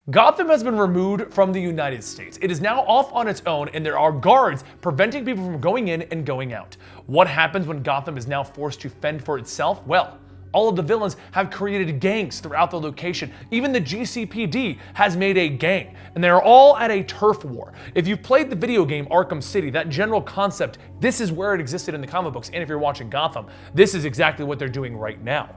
Gotham has been removed from the United States. It is now off on its own, and there are guards preventing people from going in and going out. What happens when Gotham is now forced to fend for itself? Well, all of the villains have created gangs throughout the location. Even the GCPD has made a gang, and they're all at a turf war. If you've played the video game Arkham City, that general concept, this is where it existed in the comic books, and if you're watching Gotham, this is exactly what they're doing right now.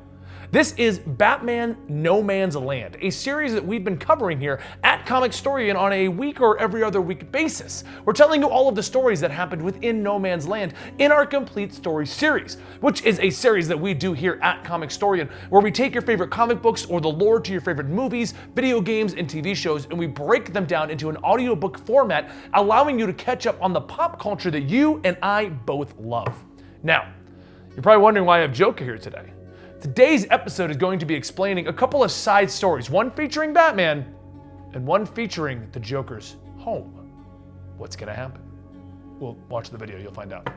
This is Batman No Man's Land, a series that we've been covering here at Comicstorian on a week or every other week basis. We're telling you all of the stories that happened within No Man's Land in our complete story series, which is a series that we do here at Comicstorian, where we take your favorite comic books or the lore to your favorite movies, video games, and TV shows, and we break them down into an audiobook format, allowing you to catch up on the pop culture that you and I both love. Now, you're probably wondering why I have Joker here today. Today's episode is going to be explaining a couple of side stories, one featuring Batman and one featuring the Joker's home. What's gonna happen? Well, watch the video, you'll find out.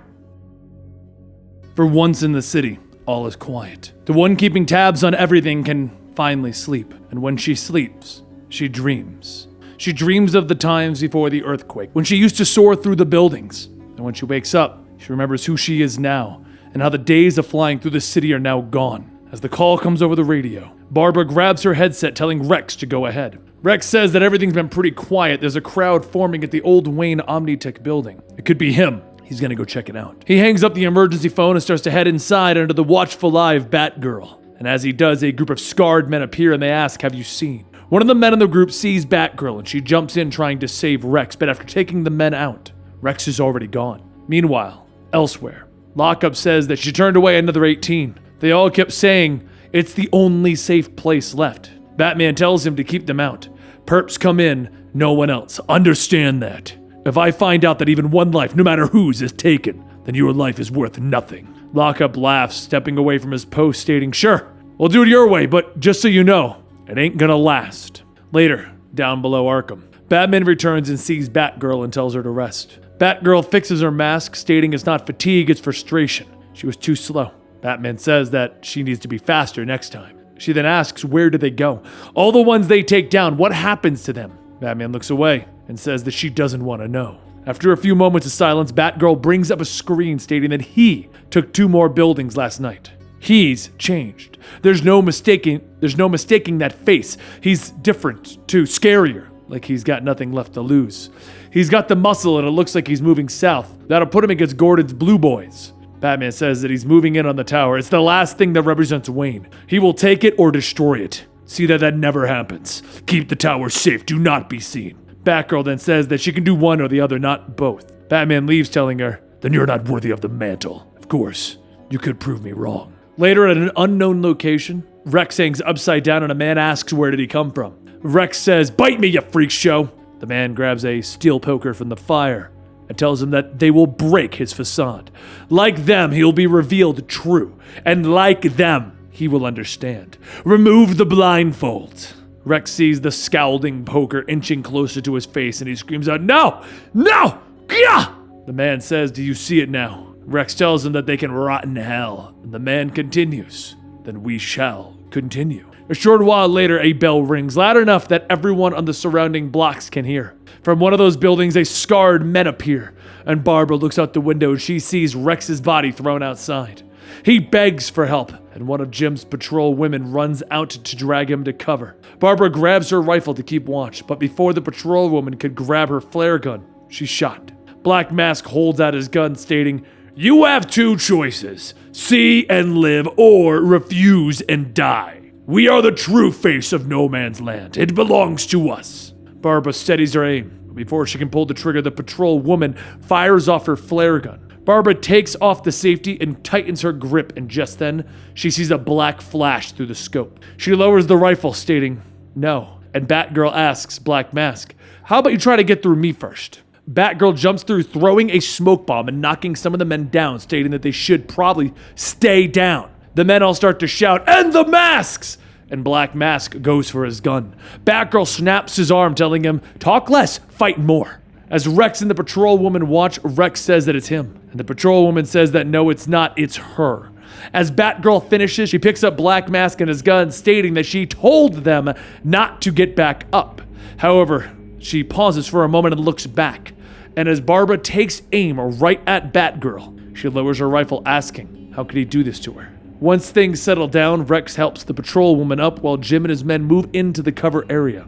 For once in the city, all is quiet. The one keeping tabs on everything can finally sleep, and when she sleeps, she dreams. She dreams of the times before the earthquake, when she used to soar through the buildings. And when she wakes up, she remembers who she is now, and how the days of flying through the city are now gone. As the call comes over the radio, Barbara grabs her headset, telling Rex to go ahead. Rex says that everything's been pretty quiet. There's a crowd forming at the old Wayne Omnitech building. It could be him. He's gonna go check it out. He hangs up the emergency phone and starts to head inside under the watchful eye of Batgirl. And as he does, a group of scarred men appear and they ask, "Have you seen?" One of the men in the group sees Batgirl and she jumps in trying to save Rex, but after taking the men out, Rex is already gone. Meanwhile, elsewhere, Lockup says that she turned away another 18. They all kept saying, "It's the only safe place left." Batman tells him to keep them out. Perps come in, no one else. Understand that. If I find out that even one life, no matter whose, is taken, then your life is worth nothing. Lockup laughs, stepping away from his post, stating, "Sure, we'll do it your way, but just so you know, it ain't gonna last." Later, down below Arkham, Batman returns and sees Batgirl and tells her to rest. Batgirl fixes her mask, stating it's not fatigue, it's frustration. She was too slow. Batman says that she needs to be faster next time. She then asks, where do they go? All the ones they take down, what happens to them? Batman looks away and says that she doesn't want to know. After a few moments of silence, Batgirl brings up a screen stating that he took 2 more buildings last night. He's changed. There's no mistaking that face. He's different too, scarier, like he's got nothing left to lose. He's got the muscle and it looks like he's moving south. That'll put him against Gordon's Blue Boys. Batman says that he's moving in on the tower. It's the last thing that represents Wayne. He will take it or destroy it. See that that never happens. Keep the tower safe. Do not be seen. Batgirl then says that she can do one or the other, not both. Batman leaves, telling her, "Then you're not worthy of the mantle. Of course, you could prove me wrong." Later at an unknown location, Rex hangs upside down and a man asks where did he come from. Rex says, "Bite me, you freak show." The man grabs a steel poker from the fire and tells him that they will break his facade. Like them, he'll be revealed true, and like them, he will understand. Remove the blindfold. Rex sees the scowling poker inching closer to his face, and he screams out, "No! No! Gah!" The man says, "Do you see it now?" Rex tells him that they can rot in hell, and the man continues, "Then we shall continue." A short while later, a bell rings, loud enough that everyone on the surrounding blocks can hear. From one of those buildings, a scarred men appear, and Barbara looks out the window and she sees Rex's body thrown outside. He begs for help, and one of Jim's patrol women runs out to drag him to cover. Barbara grabs her rifle to keep watch, but before the patrol woman could grab her flare gun, she's shot. Black Mask holds out his gun, stating, "You have 2 choices. See and live, or refuse and die. We are the true face of No Man's Land. It belongs to us." Barbara steadies her aim. Before she can pull the trigger, the patrol woman fires off her flare gun. Barbara takes off the safety and tightens her grip, and just then, she sees a black flash through the scope. She lowers the rifle, stating, "No." And Batgirl asks Black Mask, "How about you try to get through me first?" Batgirl jumps through, throwing a smoke bomb and knocking some of the men down, stating that they should probably stay down. The men all start to shout, "End the masks!" And Black Mask goes for his gun. Batgirl snaps his arm, telling him, "Talk less, fight more." As Rex and the patrol woman watch, Rex says that it's him. And the patrol woman says that no, it's not, it's her. As Batgirl finishes, she picks up Black Mask and his gun, stating that she told them not to get back up. However, she pauses for a moment and looks back. And as Barbara takes aim right at Batgirl, she lowers her rifle, asking, how could he do this to her? Once things settle down, Rex helps the patrol woman up while Jim and his men move into the cover area.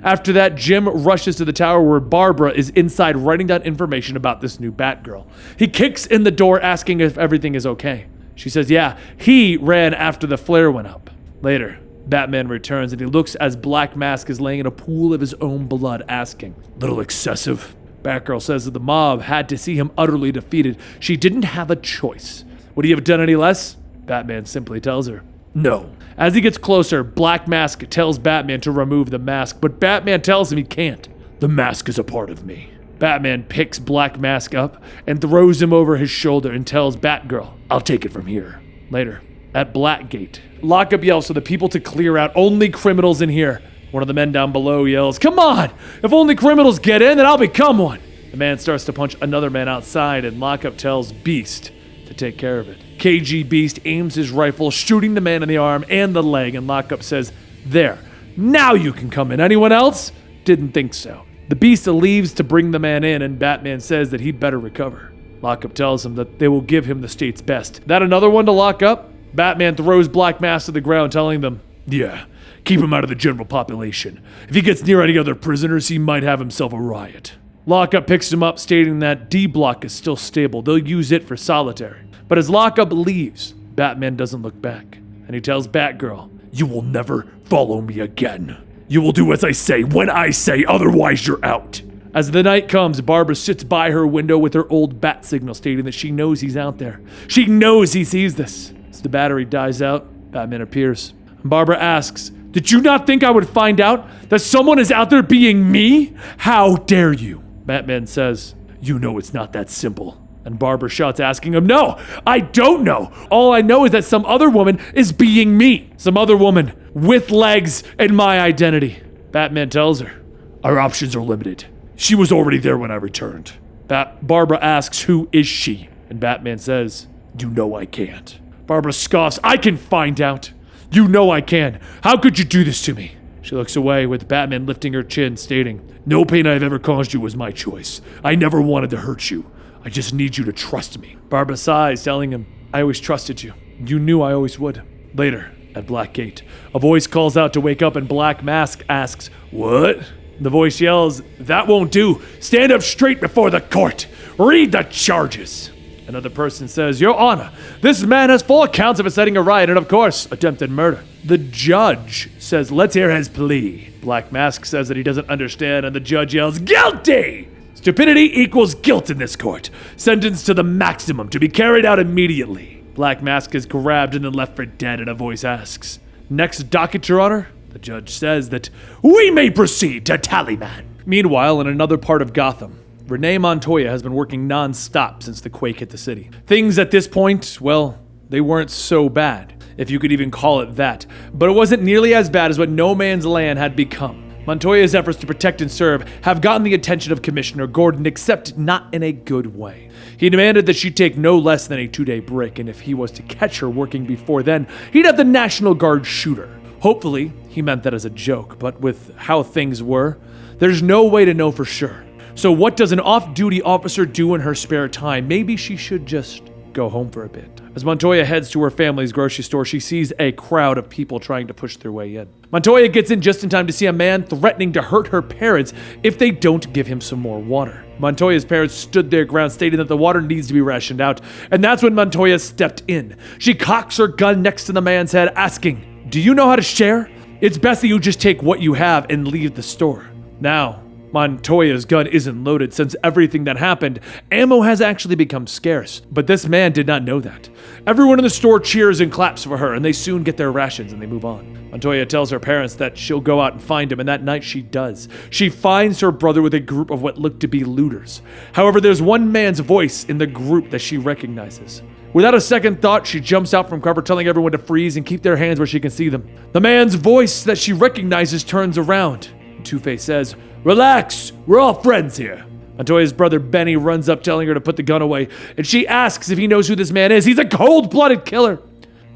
After that, Jim rushes to the tower where Barbara is inside writing down information about this new Batgirl. He kicks in the door asking if everything is okay. She says, yeah, he ran after the flare went up. Later, Batman returns and he looks as Black Mask is laying in a pool of his own blood, asking, little excessive. Batgirl says that the mob had to see him utterly defeated. She didn't have a choice. Would he have done any less? Batman simply tells her, no. As he gets closer, Black Mask tells Batman to remove the mask, but Batman tells him he can't. The mask is a part of me. Batman picks Black Mask up and throws him over his shoulder and tells Batgirl, I'll take it from here. Later, at Blackgate, Lockup yells for the people to clear out, only criminals in here. One of the men down below yells, come on! If only criminals get in, then I'll become one! The man starts to punch another man outside, and Lockup tells Beast to take care of it. KG Beast aims his rifle, shooting the man in the arm and the leg, and Lockup says, there, now you can come in. Anyone else? Didn't think so. The Beast leaves to bring the man in, and Batman says that he'd better recover. Lockup tells him that they will give him the state's best. That another one to lock up? Batman throws Black Mask to the ground, telling them, yeah, keep him out of the general population. If he gets near any other prisoners, he might have himself a riot. Lockup picks him up, stating that D-Block is still stable. They'll use it for solitary. But as Lockup leaves, Batman doesn't look back, and he tells Batgirl, you will never follow me again. You will do as I say when I say, otherwise you're out. As the night comes, Barbara sits by her window with her old bat signal, stating that she knows he's out there. She knows he sees this. As the battery dies out, Batman appears. Barbara asks, did you not think I would find out that someone is out there being me? How dare you? Batman says, you know it's not that simple. And Barbara shouts, asking him, no, I don't know. All I know is that some other woman is being me. Some other woman with legs and my identity. Batman tells her, our options are limited. She was already there when I returned. Barbara asks, who is she? And Batman says, you know I can't. Barbara scoffs, I can find out. You know I can. How could you do this to me? She looks away with Batman lifting her chin, stating, no pain I've ever caused you was my choice. I never wanted to hurt you. I just need you to trust me. Barbara sighs, telling him, I always trusted you. You knew I always would. Later, at Blackgate, a voice calls out to wake up, and Black Mask asks, what? The voice yells, that won't do. Stand up straight before the court. Read the charges. Another person says, Your Honor, this man has full accounts of inciting a riot and, of course, attempted murder. The judge says, let's hear his plea. Black Mask says that he doesn't understand, and the judge yells, guilty! Stupidity equals guilt in this court. Sentenced to the maximum to be carried out immediately. Black Mask is grabbed and then left for dead, and a voice asks, next docket, Your Honor? The judge says that we may proceed to Tallyman. Meanwhile, in another part of Gotham, Renee Montoya has been working non-stop since the quake hit the city. Things at this point, well, they weren't so bad, if you could even call it that. But it wasn't nearly as bad as what No Man's Land had become. Montoya's efforts to protect and serve have gotten the attention of Commissioner Gordon, except not in a good way. He demanded that she take no less than a 2-day break, and if he was to catch her working before then, he'd have the National Guard shoot her. Hopefully, he meant that as a joke, but with how things were, there's no way to know for sure. So what does an off-duty officer do in her spare time? Maybe she should just go home for a bit. As Montoya heads to her family's grocery store, she sees a crowd of people trying to push their way in. Montoya gets in just in time to see a man threatening to hurt her parents if they don't give him some more water. Montoya's parents stood their ground, stating that the water needs to be rationed out, and that's when Montoya stepped in. She cocks her gun next to the man's head, asking, do you know how to share? It's best that you just take what you have and leave the store. Now, Montoya's gun isn't loaded since everything that happened. Ammo has actually become scarce, but this man did not know that. Everyone in the store cheers and claps for her, and they soon get their rations and they move on. Montoya tells her parents that she'll go out and find him, and that night she does. She finds her brother with a group of what look to be looters. However, there's one man's voice in the group that she recognizes. Without a second thought, she jumps out from cover, telling everyone to freeze and keep their hands where she can see them. The man's voice that she recognizes turns around. Two-Face says, relax, we're all friends here. Montoya's brother Benny runs up telling her to put the gun away, and she asks if he knows who this man is. He's a cold-blooded killer.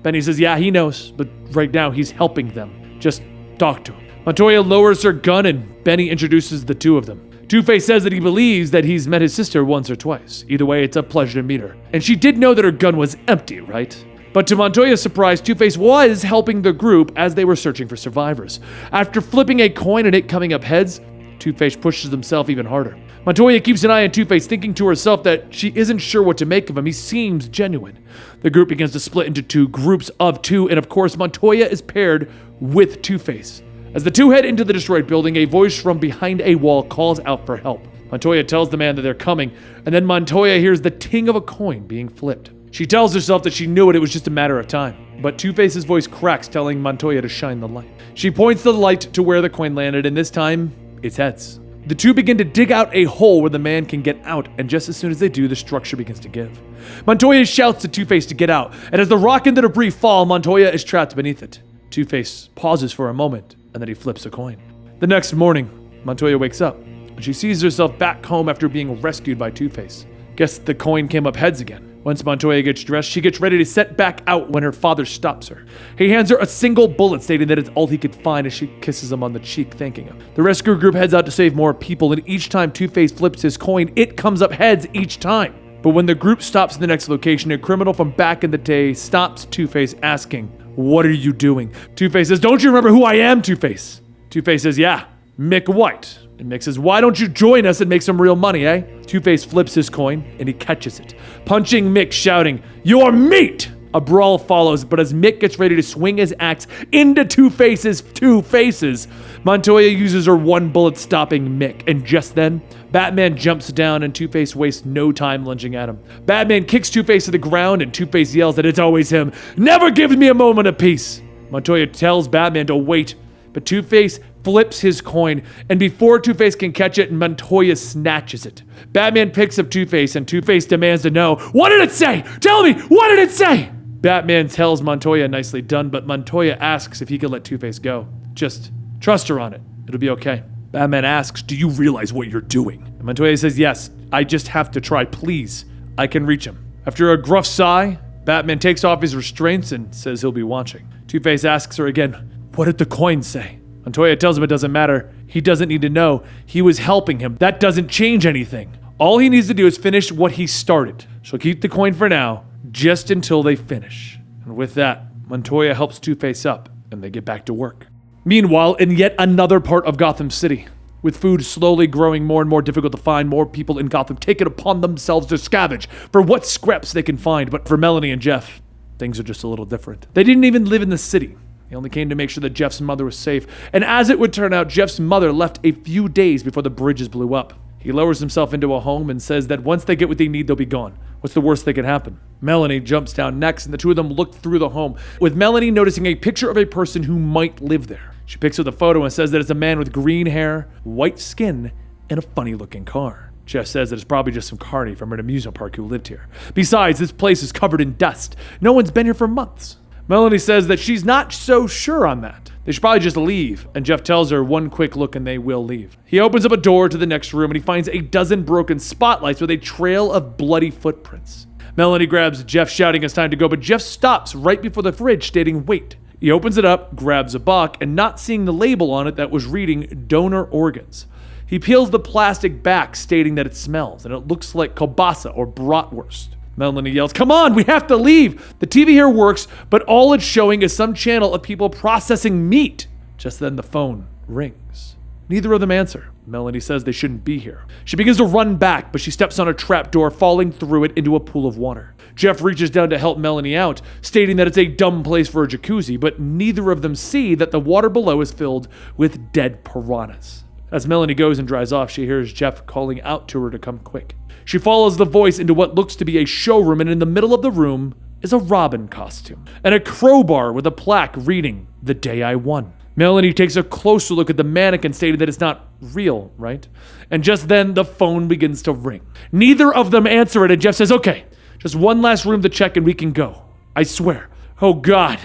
Benny says, yeah, he knows, but right now he's helping them. Just talk to him. Montoya lowers her gun and Benny introduces the two of them. Two-Face says that he believes that he's met his sister once or twice. Either way, it's a pleasure to meet her. And she did know that her gun was empty, right? But to Montoya's surprise, Two-Face was helping the group as they were searching for survivors. After flipping a coin and it coming up heads, Two-Face pushes himself even harder. Montoya keeps an eye on Two-Face, thinking to herself that she isn't sure what to make of him. He seems genuine. The group begins to split into two groups of two, and of course, Montoya is paired with Two-Face. As the two head into the destroyed building, a voice from behind a wall calls out for help. Montoya tells the man that they're coming, and then Montoya hears the ting of a coin being flipped. She tells herself that she knew it was just a matter of time, but Two-Face's voice cracks, telling Montoya to shine the light. She points the light to where the coin landed, and this time, it's heads. The two begin to dig out a hole where the man can get out, and just as soon as they do, the structure begins to give. Montoya shouts to Two-Face to get out, and as the rock and the debris fall, Montoya is trapped beneath it. Two-Face pauses for a moment, and then he flips a coin. The next morning, Montoya wakes up, and she sees herself back home after being rescued by Two-Face. Guess the coin came up heads again. Once Montoya gets dressed, she gets ready to set back out when her father stops her. He hands her a single bullet, stating that it's all he could find, as she kisses him on the cheek, thanking him. The rescue group heads out to save more people, and each time Two-Face flips his coin, it comes up heads each time. But when the group stops in the next location, a criminal from back in the day stops Two-Face, asking, "What are you doing?" Two-Face says, "Don't you remember who I am, Two-Face?" Two-Face says, "Yeah, Mick White." And Mick says, "Why don't you join us and make some real money, eh?" Two-Face flips his coin, and he catches it, punching Mick, shouting, "You're meat!" A brawl follows, but as Mick gets ready to swing his axe into Two-Face's two faces, Montoya uses her one bullet, stopping Mick. And just then, Batman jumps down, and Two-Face wastes no time lunging at him. Batman kicks Two-Face to the ground, and Two-Face yells that it's always him. "Never gives me a moment of peace." Montoya tells Batman to wait, but Two-Face flips his coin, and before Two-Face can catch it, Montoya snatches it. Batman picks up Two-Face, and Two-Face demands to know, "What did it say? Tell me, what did it say?" Batman tells Montoya nicely done, but Montoya asks if he could let Two-Face go. Just trust her on it. It'll be okay. Batman asks, "Do you realize what you're doing?" And Montoya says, "Yes, I just have to try, please. I can reach him." After a gruff sigh, Batman takes off his restraints and says he'll be watching. Two-Face asks her again, "What did the coin say?" Montoya tells him it doesn't matter. He doesn't need to know. He was helping him. That doesn't change anything. All he needs to do is finish what he started. She'll keep the coin for now, just until they finish. And with that, Montoya helps Two-Face up, and they get back to work. Meanwhile, in yet another part of Gotham City, with food slowly growing more and more difficult to find, more people in Gotham take it upon themselves to scavenge for what scraps they can find. But for Melanie and Jeff, things are just a little different. They didn't even live in the city. They only came to make sure that Jeff's mother was safe. And as it would turn out, Jeff's mother left a few days before the bridges blew up. He lowers himself into a home and says that once they get what they need, they'll be gone. What's the worst that could happen? Melanie jumps down next, and the two of them look through the home, with Melanie noticing a picture of a person who might live there. She picks up the photo and says that it's a man with green hair, white skin, and a funny-looking car. Jeff says that it's probably just some carny from an amusement park who lived here. Besides, this place is covered in dust. No one's been here for months. Melanie says that she's not so sure on that. They should probably just leave, and Jeff tells her one quick look and they will leave. He opens up a door to the next room and he finds a dozen broken spotlights with a trail of bloody footprints. Melanie grabs Jeff, shouting it's time to go, but Jeff stops right before the fridge, stating wait. He opens it up, grabs a box, and not seeing the label on it that was reading donor organs. He peels the plastic back, stating that it smells, and it looks like kielbasa or bratwurst. Melanie yells, "Come on, we have to leave! The TV here works, but all it's showing is some channel of people processing meat." Just then the phone rings. Neither of them answer. Melanie says they shouldn't be here. She begins to run back, but she steps on a trap door, falling through it into a pool of water. Jeff reaches down to help Melanie out, stating that it's a dumb place for a jacuzzi, but neither of them see that the water below is filled with dead piranhas. As Melanie goes and dries off, she hears Jeff calling out to her to come quick. She follows the voice into what looks to be a showroom, and in the middle of the room is a Robin costume and a crowbar with a plaque reading, "The Day I Won." Melanie takes a closer look at the mannequin, stating that it's not real, right? And just then, the phone begins to ring. Neither of them answer it, and Jeff says, "Okay, just one last room to check and we can go. I swear." Oh God.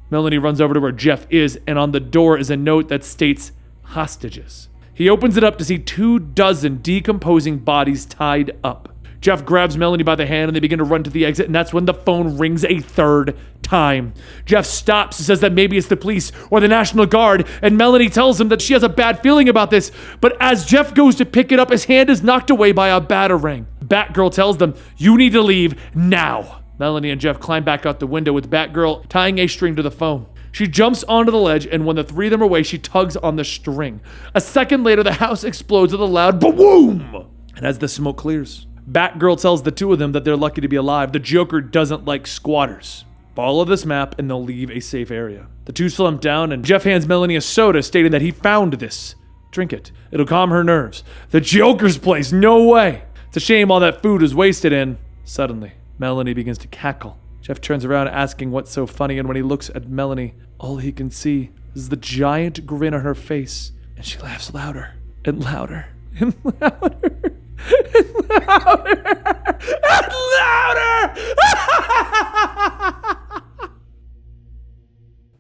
Melanie runs over to where Jeff is, and on the door is a note that states, "Hostages." He opens it up to see 24 decomposing bodies tied up. Jeff grabs Melanie by the hand and they begin to run to the exit, and that's when the phone rings a third time. Jeff stops and says that maybe it's the police or the National Guard, and Melanie tells him that she has a bad feeling about this, but as Jeff goes to pick it up, his hand is knocked away by a batarang. Batgirl tells them, "You need to leave now." Melanie and Jeff climb back out the window with Batgirl tying a string to the phone. She jumps onto the ledge, and when the three of them are away, she tugs on the string. A second later, the house explodes with a loud boom! And as the smoke clears, Batgirl tells the two of them that they're lucky to be alive. The Joker doesn't like squatters. Follow this map, and they'll leave a safe area. The two slump down, and Jeff hands Melanie a soda, stating that he found this. Drink it. It'll calm her nerves. The Joker's place, no way! It's a shame all that food is wasted, and suddenly, Melanie begins to cackle. Jeff turns around asking what's so funny, and when he looks at Melanie, all he can see is the giant grin on her face, and she laughs louder and louder and louder and louder and louder.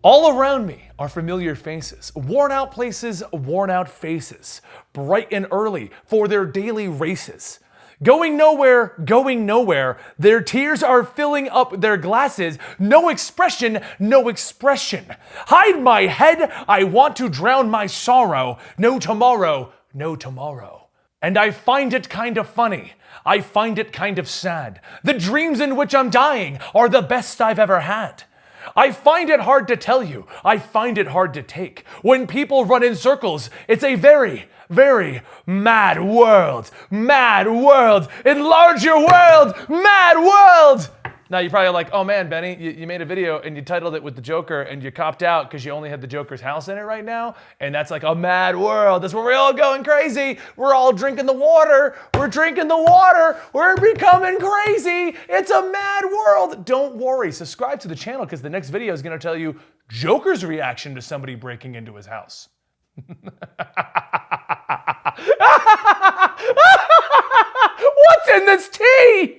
All around me are familiar faces, worn out places, worn out faces, bright and early for their daily races. Going nowhere, their tears are filling up their glasses, no expression, no expression. Hide my head, I want to drown my sorrow, no tomorrow, no tomorrow. And I find it kind of funny, I find it kind of sad. The dreams in which I'm dying are the best I've ever had. I find it hard to tell you, I find it hard to take. When people run in circles, it's a very, very mad world. Mad world. Enlarge your world. Mad world. Now you're probably like, oh man, Benny, you made a video and you titled it with the Joker and you copped out because you only had the Joker's house in it right now. And that's like a mad world. That's where we're all going crazy. We're all drinking the water. We're drinking the water. We're becoming crazy. It's a mad world. Don't worry. Subscribe to the channel because the next video is going to tell you Joker's reaction to somebody breaking into his house. What's in this tea?